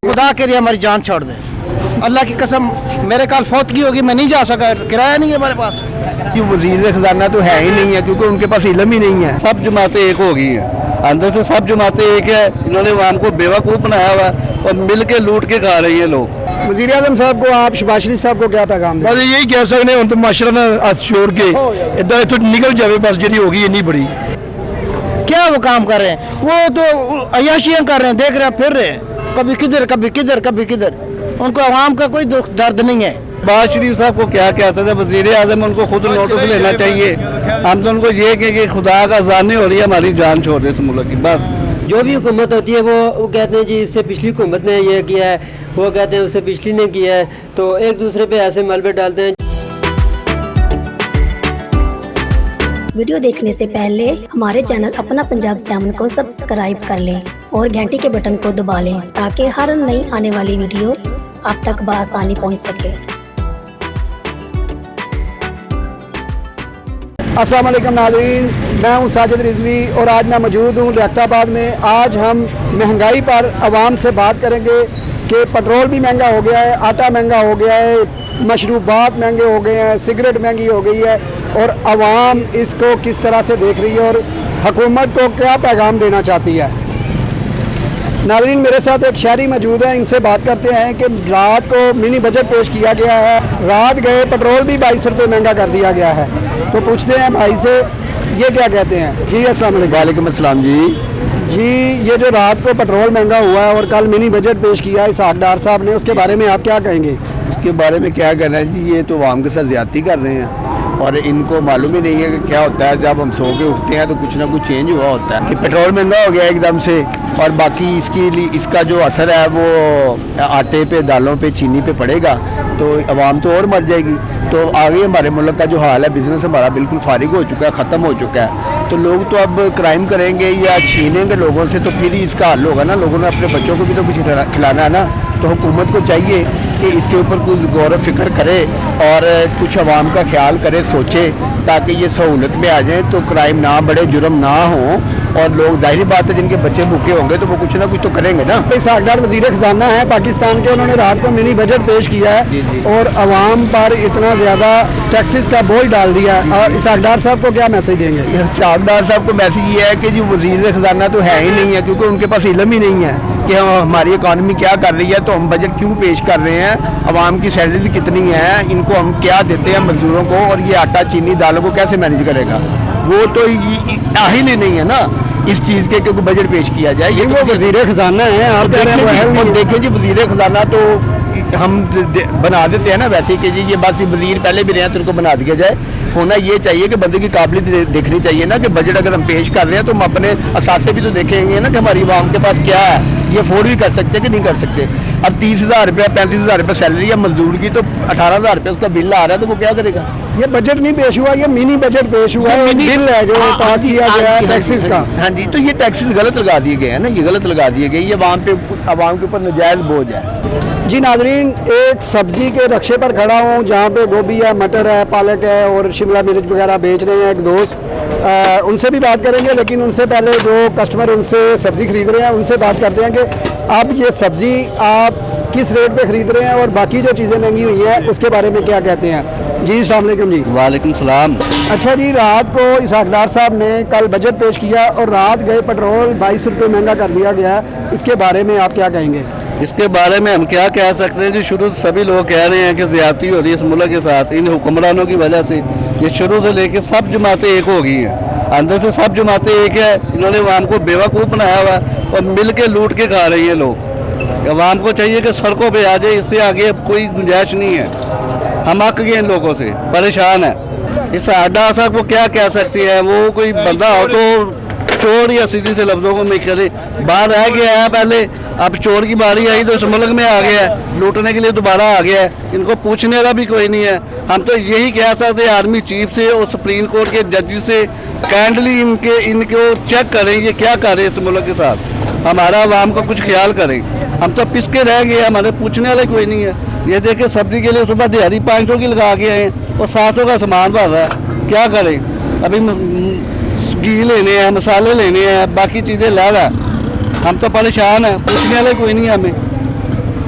खुदा के लिए हमारी जान छोड़ दे, अल्लाह की कसम। मेरे कल फौतगी होगी, मैं नहीं जा सका, किराया नहीं है हमारे पास। कि वजीर खजाना तो है ही नहीं है, क्योंकि उनके पास इल्म ही नहीं है। सब जमातें एक हो गई हैं, अंदर से सब जमातें एक है। इन्होंने आवाम को बेवकूफ़ बनाया हुआ और मिल के लूट के खा रही है लोग। वज़ीर आज़म साहब को, आप शहबाज शरीफ साहब को क्या पैगाम दें? बस यही कह सकते हैं, तो माशरा ना हाथ छोड़ के इधर इतों निकल जाए, बस जी होगी इतनी बड़ी। क्या वो काम कर रहे हैं? वो तो अयाशियाँ कर रहे हैं, देख रहे हैं, फिर रहे हैं, कभी किधर कभी किधर कभी किधर। उनको आवाम का कोई दुख दर्द नहीं है। शहबाज शरीफ साहब को क्या कह सकते हैं, वज़ीर आज़म उनको खुद नोटिस लेना चाहिए। हम तो उनको ये कि खुदा का जाने हो रही है, हमारी जान छोड़ दे इस मुल्क की। बस जो भी हुकूमत होती है वो कहते हैं जी इससे पिछली हुकूमत ने ये किया है, वो कहते हैं उससे पिछली ने किया है, तो एक दूसरे पे ऐसे मलबे डालते हैं। वीडियो देखने से पहले हमारे चैनल अपना पंजाब 7 को सब्सक्राइब कर लें और घंटी के बटन को दबा लें ताकि हर नई आने वाली वीडियो आप तक बआसानी पहुंच सके। अस्सलाम वालेकुम नाज़रीन, मैं हूं साजिद रिजवी और आज मैं मौजूद हूं रेख्ताबाद में। आज हम महंगाई पर आवाम से बात करेंगे कि पेट्रोल भी महंगा हो गया है, आटा महंगा हो गया है, मशरूबात महंगे हो गए हैं, सिगरेट महंगी हो गई है और आवाम इसको किस तरह से देख रही है और हुकूमत को क्या पैगाम देना चाहती है। नाज़रीन, मेरे साथ एक शहरी मौजूद है, इनसे बात करते हैं कि रात को मिनी बजट पेश किया गया है, रात गए पेट्रोल भी 22 रुपये महंगा कर दिया गया है, तो पूछते हैं भाई से ये क्या कहते हैं। जी अस्सलाम वालेकुम। वालेकुम अस्सलाम जी, ये जो रात को पेट्रोल महंगा हुआ है और कल मिनी बजट पेश किया है इसहाक डार साहब ने, उसके बारे में आप क्या कहेंगे? इसके बारे में क्या कहना है जी, ये तो आवाम के साथ ज़्यादती कर रहे हैं और इनको मालूम ही नहीं है कि क्या होता है। जब हम सो के उठते हैं तो कुछ ना कुछ चेंज हुआ होता है कि पेट्रोल महंगा हो गया एकदम से, और बाकी इसका जो असर है वो आटे पे, दालों पे, चीनी पे पड़ेगा, तो आवाम तो और मर जाएगी। तो आगे हमारे मुल्क का जो हाल है, बिज़नेस हमारा बिल्कुल फारिग हो चुका है, ख़त्म हो चुका है। तो लोग तो अब क्राइम करेंगे या छीनेंगे लोगों से, तो फिर ही इसका हल होगा ना। लोगों ने अपने बच्चों को भी तो कुछ खिलाना है ना। तो हुकूमत को चाहिए कि इसके ऊपर कुछ गौर फिक्र करे और कुछ आवाम का ख्याल करे, सोचे, ताकि ये सहूलत में आ जाए, तो क्राइम ना बढ़े, जुर्म ना हो, और लोग, जाहिर बात है जिनके बच्चे भूखे होंगे तो वो कुछ ना कुछ तो करेंगे ना। इसहाक डार वज़ीर खजाना है पाकिस्तान के, उन्होंने रात को मिनी बजट पेश किया है और आवाम पर इतना ज़्यादा टैक्सेस का बोझ डाल दिया है। और इसहाक डार साहब को क्या मैसेज देंगे? इसहाक डार साहब को मैसेज ये है कि जो वज़ीर खजाना तो है ही नहीं है, क्योंकि उनके पास इल्म ही नहीं है कि हमारी इकॉनमी क्या कर रही है, तो हम बजट क्यों पेश कर रहे हैं, आवाम की सैलरीज कितनी है, इनको हम क्या देते हैं मजदूरों को, और ये आटा चीनी दालों को कैसे मैनेज करेगा। वो तो आहिल ही नहीं है ना इस चीज़ के, क्योंकि बजट पेश किया जाए। ये वो वज़ीर खजाना है, आप देखें जी, वज़ीर खजाना तो हम बना देते हैं ना वैसे कि जी ये बस वज़ीर पहले भी रहे हैं तो उनको बना दिया जाए। होना ये चाहिए कि बंदे की काबिलियत देखनी चाहिए ना, कि बजट अगर हम पेश कर रहे हैं तो हम अपने असासे भी तो देखेंगे ना कि हमारी आवाम के पास क्या है, ये अफोर्ड भी कर सकते हैं कि नहीं कर सकते। अब 30,000 रुपया 35,000 रुपये सैलरी है मजदूर की, तो 18,000 रुपये उसका बिल आ रहा है, तो वो क्या करेगा? ये बजट नहीं पेश हुआ, ये मिनी बजट पेश हुआ है, बिल है जो पास किया गया है टैक्सेस का। हाँ जी, तो ये टैक्सेस गलत लगा दिए गए हैं ना, ये गलत लगा दिए गए, ये आवाम के ऊपर नाजायज़ बोझ है। जी नाजरीन, एक सब्जी के रक्शे पर खड़ा हूँ जहाँ पे गोभी है, मटर है, पालक है और शिमला मिर्च वगैरह बेच रहे हैं एक दोस्त। उनसे भी बात करेंगे, लेकिन उनसे पहले जो कस्टमर उनसे सब्ज़ी खरीद रहे हैं उनसे बात करते हैं कि आप ये सब्ज़ी आप किस रेट पे ख़रीद रहे हैं और बाकी जो चीज़ें महंगी हुई हैं उसके बारे में क्या कहते हैं। जी अस्सलाम वालेकुम। जी वालेकुम सलाम। अच्छा जी, रात को इसहाक डार साहब ने कल बजट पेश किया और रात गए पेट्रोल 22 रुपये महंगा कर दिया गया, इसके बारे में आप क्या कहेंगे? इसके बारे में हम क्या कह सकते हैं जी, शुरू से सभी लोग कह रहे हैं कि ज़्यादती हो रही है इस मुल्क के साथ, इन हुक्मरानों की वजह से। ये शुरू से लेके सब जमातें एक हो गई हैं, अंदर से सब जमातें एक है। इन्होंने आवाम को बेवकूफ़ बनाया हुआ और मिल के लूट के खा रही है लोग। आवाम को चाहिए कि सड़कों पे आ जाए, इससे आगे अब कोई गुंजाइश नहीं है। हम अक गए इन लोगों से, परेशान है। इस डार साहब को क्या कह सकते हैं, वो कोई बंदा हो तो चोर या सीधी से लफ्ज़ों को में करे, बाहर रह गया है पहले, अब चोर की बारी आई तो इस मुल्क में आ गया है, लूटने के लिए दोबारा आ गया है। इनको पूछने का भी कोई नहीं है। हम तो यही कह सकते हैं आर्मी चीफ से और सुप्रीम कोर्ट के जज से, काइंडली इनको चेक करें ये क्या कर रहे हैं इस मुल्क के साथ, हमारा आवाम का कुछ ख्याल करें। हम तो पिसके रह गए, हमारे पूछने वाले कोई नहीं है। ये देखे सब्जी के लिए सुबह दिहाड़ी 500 की लगा के आए और 700 का सामान भर रहा है, क्या करें? अभी घी लेने हैं, मसाले लेने हैं, बाकी चीज़ें ला रहा है। हम तो परेशान हैं, पूछने वाले कोई नहीं है हमें।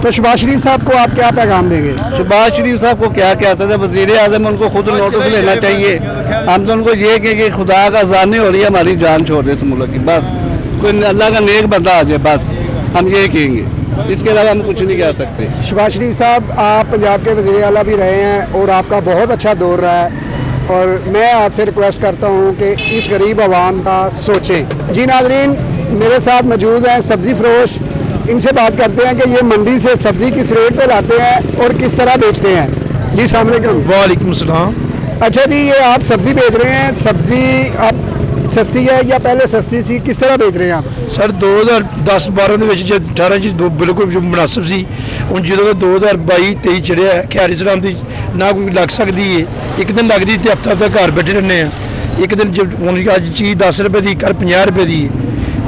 तो शहबाज शरीफ साहब को आप क्या पैगाम देंगे? शहबाज शरीफ साहब को क्या कह सकते हैं, वज़ीर आज़म उनको खुद नोटिस लेना चाहिए। हम तो उनको ये कहें कि खुदा का जानी हो रही है, हमारी जान छोड़ दे इस मुल्क की, बस कोई अल्लाह का नेक बंदा आ जाए, बस हम ये कहेंगे, इसके अलावा हम कुछ नहीं कह सकते। शहबाज शरीफ साहब, आप पंजाब के वज़ीर आला भी रहे हैं और आपका बहुत अच्छा दौर रहा है, और मैं आपसे रिक्वेस्ट करता हूँ कि इस गरीब आवाम का सोचें। जी नाज़रीन, मेरे साथ मौजूद हैं सब्ज़ी फरोश, इनसे बात करते हैं कि ये मंडी से सब्ज़ी किस रेट पे लाते हैं और किस तरह बेचते हैं। जी अस्सलाम वालेकुम। वालेकुम सलाम। अच्छा जी, ये आप सब्ज़ी बेच रहे हैं, सब्ज़ी आप सस्ती है या पहले सस्ती सी, किस तरह बेच रहे हैं आप? सर 2010-12 ਦੇ ਵਿੱਚ ਜੇ 18 ਚ ਦੋ ਬਿਲਕੁਲ ਜੋ ਮੁਨਾਸਬ ਸੀ, ਹੁਣ ਜਦੋਂ 2022-23 ਚੜਿਆ ਖੈਰ ਇਸਲਾਮ ਦੀ ਨਾ ਕੋਈ ਲੱਗ ਸਕਦੀ ਏ, ਇੱਕ ਦਿਨ ਲੱਗਦੀ ਤੇ ਹਫਤਾ ਘਰ ਬੈਠੇ ਰਹਿੰਦੇ ਆ। ਇੱਕ ਦਿਨ ਹੁਣ ਅੱਜ ਚੀਜ਼ 10 ਰੁਪਏ ਦੀ, ਕੱਲ 50 ਰੁਪਏ ਦੀ,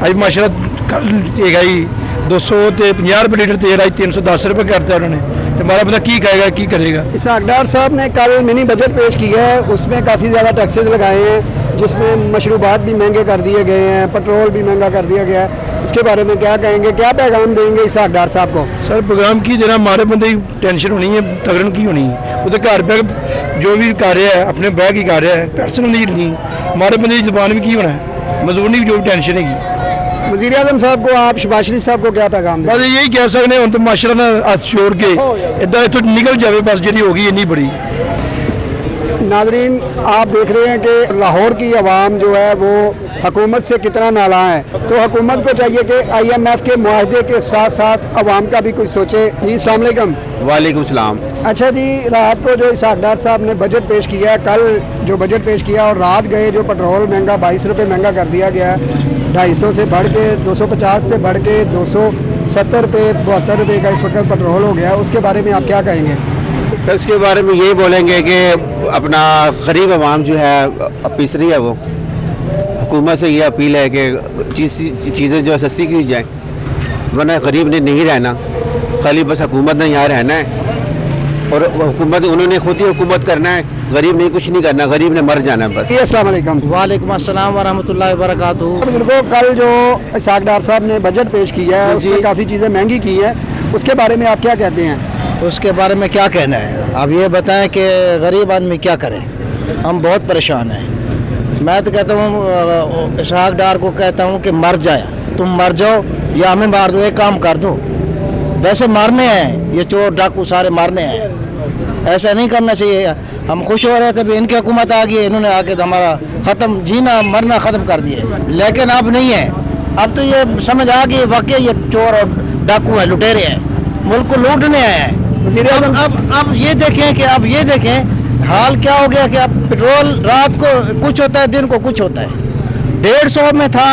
ਅੱਜ ਮਾਸ਼ਾਅੱਲਾ ਕੱਲ ਹੈਗਾ ਜੀ 200 ਤੇ 50 ਰੁਪਏ ਲੀਟਰ ਤੇਲ, ਅੱਜ 310 ਰੁਪਏ ਕਰਤਾ ਉਹਨਾਂ ਨੇ, ਤੇ हमारा बंदा की कहेगा, की करेगा। इसहाक डार साहब ने कल मिनी बजट पेश किया है, उसमें काफ़ी ज़्यादा टैक्सेस लगाए हैं, जिसमें मशरूबात भी महंगे कर दिए गए हैं, पेट्रोल भी महंगा कर दिया गया है। इसके बारे में क्या कहेंगे, क्या पैगाम देंगे इसहाक डार साहब को? सर प्रोग्राम की देना, हमारे बंदे की टेंशन होनी है, तगड़न की होनी है, वो तो घर बैग जो भी कर रहा है अपने बैग ही कर रहा है, पर्सनल नहीं, हमारे बंदे की जुबान भी की होना है, मजदूरी की जो भी टेंशन है। वज़ीर आज़म साहब को आप, शहबाज शरीफ साहब को क्या पैगाम दें? बस यही कह सकते हैं, हम तो माशाल्लाह हाथ जोड़ के इधर इतों निकल जाए, बस जी होगी इतनी बड़ी। नाज़रीन, आप देख रहे हैं कि लाहौर की आवाम जो है वो हुकूमत से कितना नाला है, तो हुकूमत को चाहिए कि IMF के मुआहदे के साथ साथ आवाम का भी कुछ सोचे। जी अस्सलाम वालेकुम। वालेकुम सलाम। अच्छा जी, रात को जो इसहाक डार साहब ने बजट पेश किया है, कल जो बजट पेश किया और रात गए जो पेट्रोल महंगा 22 रुपये महंगा कर दिया गया है, 250 से बढ़ के 250 से बढ़ के 270 रुपये 72 रुपये का इस वक्त पेट्रोल हो गया है, उसके बारे में आप क्या कहेंगे? इसके बारे में यही बोलेंगे कि अपना गरीब आवाम जो है पिस रही है, वो हुकूमत से ये अपील है कि चीज़ें जो सस्ती की जाए, वरना गरीब ने नहीं रहना, खाली बस हुकूमत ने यहाँ रहना है, और हुकूमत उन्होंने खुद ही हुकूमत करना है, गरीब ने कुछ नहीं करना, गरीब ने मर जाना है बस। जी अस्सलाम वालेकुम। वालेकुम अस्सलाम व रहमतुल्लाहि व बरकातुहू। बुजुर्गों, कल जो इसहाक डार साहब ने बजट पेश किया है, उसमें काफ़ी चीज़ें महंगी की है, उसके बारे में आप क्या कहते हैं? उसके बारे में क्या कहना है, आप ये बताएं कि गरीब आदमी क्या करे, हम बहुत परेशान हैं। मैं तो कहता हूँ इसहाक डार को कहता हूँ कि मर जाए, तुम मर जाओ या हमें मार दो, एक काम कर दो, वैसे मारने हैं ये चोर डाकू सारे मारने हैं, ऐसा नहीं करना चाहिए। हम खुश हो रहे थे भी इनकी हुकूमत आ गई, इन्होंने आके तो हमारा ख़त्म जीना मरना ख़त्म कर दिए, लेकिन अब नहीं है। अब तो ये समझ आ गई वाकई ये चोर और डाकू हैं, लुटेरे हैं, मुल्क को लूटने आए हैं। अब ये देखें कि अब ये देखें हाल क्या हो गया कि अब पेट्रोल रात को कुछ होता है, दिन को कुछ होता है। 150 में था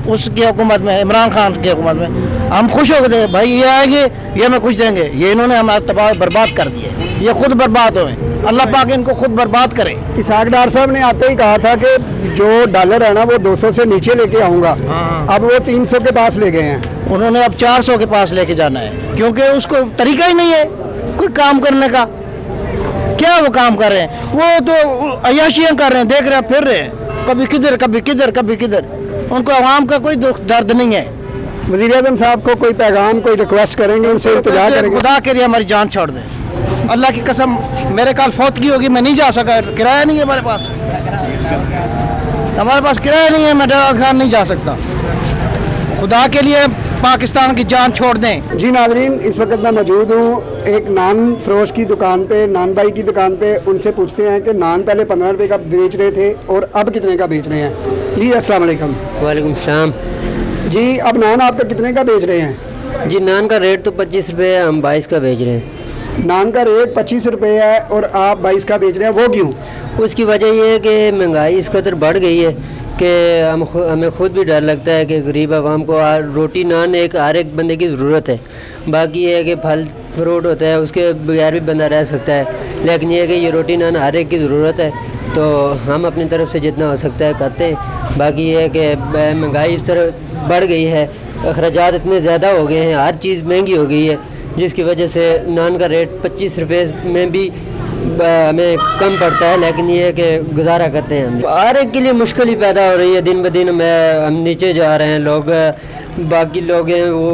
उसकी हुकूमत में, इमरान खान की हुकूमत में, हम खुश हो गए भाई ये आएंगे ये हमें कुछ देंगे, ये इन्होंने हमारा तबाह बर्बाद कर दिए, ये खुद बर्बाद हुए, अल्लाह पाक इनको खुद बर्बाद करे। इसहाक डार साहब ने आते ही कहा था कि जो डॉलर है ना वो 200 से नीचे लेके आऊँगा, अब वो 300 के पास ले गए हैं, उन्होंने अब 400 के पास लेके जाना है, क्योंकि उसको तरीका ही नहीं है कोई काम करने का। क्या वो काम कर रहे हैं, वो तो अयाशियाँ कर रहे हैं, देख रहे हैं फिर रहे हैं, कभी किधर कभी किधर कभी किधर, उनको आवाम का कोई दुख दर्द नहीं है। वज़ीर आज़म साहब को कोई पैगाम, कोई रिक्वेस्ट करेंगे, उनसे इंतजार करेंगे? खुदा के लिए हमारी जान छोड़ दें, अल्लाह की कसम, मेरे कल फौतगी होगी, मैं नहीं जा सका, किराया नहीं है हमारे पास, किराया नहीं है, मैं डराज खान नहीं जा सकता, खुदा के लिए पाकिस्तान की जान छोड़ दें। जी नाजरीन, इस वक्त मैं मौजूद हूँ एक नान फरोश की दुकान पे, नान भाई की दुकान पे, उनसे पूछते हैं कि नान पहले 15 रुपये का बेच रहे थे और अब कितने का बेच रहे हैं। जी अस्सलाम वालेकुम। वालेकुम सलाम। जी, अब नान आपका कितने का बेच रहे हैं? जी नान का रेट तो 25 रुपये है, हम 22 का बेच रहे हैं। नान का रेट 25 रुपये है और आप 22 का बेच रहे हैं, वो क्यों? उसकी वजह ये है कि महंगाई इस कदर बढ़ गई है कि हमें खुद भी डर लगता है कि गरीब आवाम को रोटी नान एक हर एक बंदे की ज़रूरत है। बाकी ये है कि फल फ्रूट होता है उसके बगैर भी बंदा रह सकता है, लेकिन ये है कि ये रोटी नान हर एक की ज़रूरत है, तो हम अपनी तरफ से जितना हो सकता है करते हैं। बाकी ये है कि महंगाई इस तरह बढ़ गई है, अखराजात इतने ज़्यादा हो गए हैं, हर चीज़ महंगी हो गई है, जिसकी वजह से नान का रेट 25 रुपये में भी हमें कम पड़ता है, लेकिन ये है कि गुजारा करते हैं हम। हर एक के लिए मुश्किल ही पैदा हो रही है, दिन ब दिन हम नीचे जा रहे हैं, लोग باقی لوگ ہیں وہ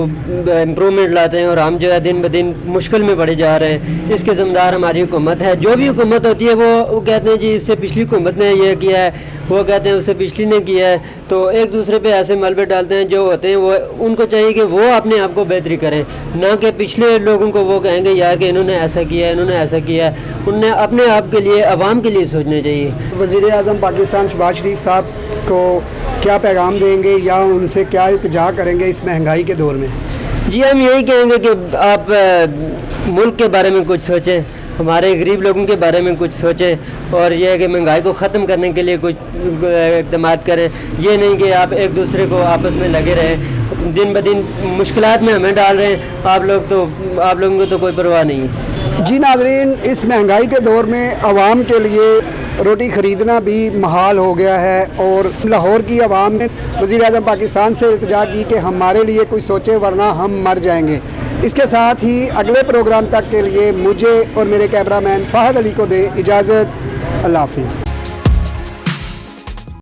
امپرومنٹ لاتے ہیں اور ہم جو ہے دن بدن مشکل میں پڑے جا رہے ہیں. اس کے ذمہ دار ہماری حکومت ہے. جو بھی حکومت ہوتی ہے وہ کہتے ہیں جی اس سے پچھلی حکومت نے یہ کیا ہے, وہ کہتے ہیں اس سے پچھلی نے کیا ہے. تو ایک دوسرے پہ ایسے ملبے ڈالتے ہیں. جو ہوتے ہیں وہ ان کو چاہیے کہ وہ اپنے آپ کو بہتری کریں, نہ کہ پچھلے لوگوں کو وہ کہیں گے یار کہ انہوں نے ایسا کیا ہے, انہوں نے ایسا کیا ہے. انہیں اپنے آپ کے لیے, عوام کے لیے سوچنا چاہیے. وزیر اعظم پاکستان شہباز شریف صاحب کو کیا پیغام دیں گے یا ان سے کیا التجا کریں گے اس مہنگائی کے دور میں؟ جی ہم یہی کہیں گے کہ آپ ملک کے بارے میں کچھ سوچیں, ہمارے غریب لوگوں کے بارے میں کچھ سوچیں, اور یہ ہے کہ مہنگائی کو ختم کرنے کے لیے کچھ اقدامات کریں. یہ نہیں کہ آپ ایک دوسرے کو آپس میں لگے رہیں, دن بدن مشکلات میں ہمیں ڈال رہے ہیں. آپ لوگوں کو تو کوئی پرواہ نہیں ہے. جی ناظرین, اس مہنگائی کے دور میں عوام کے لیے روٹی خریدنا بھی محال ہو گیا ہے, اور لاہور کی عوام نے وزیر اعظم پاکستان سے التجا کی کہ ہمارے لیے کوئی سوچے ورنہ ہم مر جائیں گے. اس کے ساتھ ہی اگلے پروگرام تک کے لیے مجھے اور میرے کیمرہ مین فہد علی کو دیں اجازت. اللہ حافظ.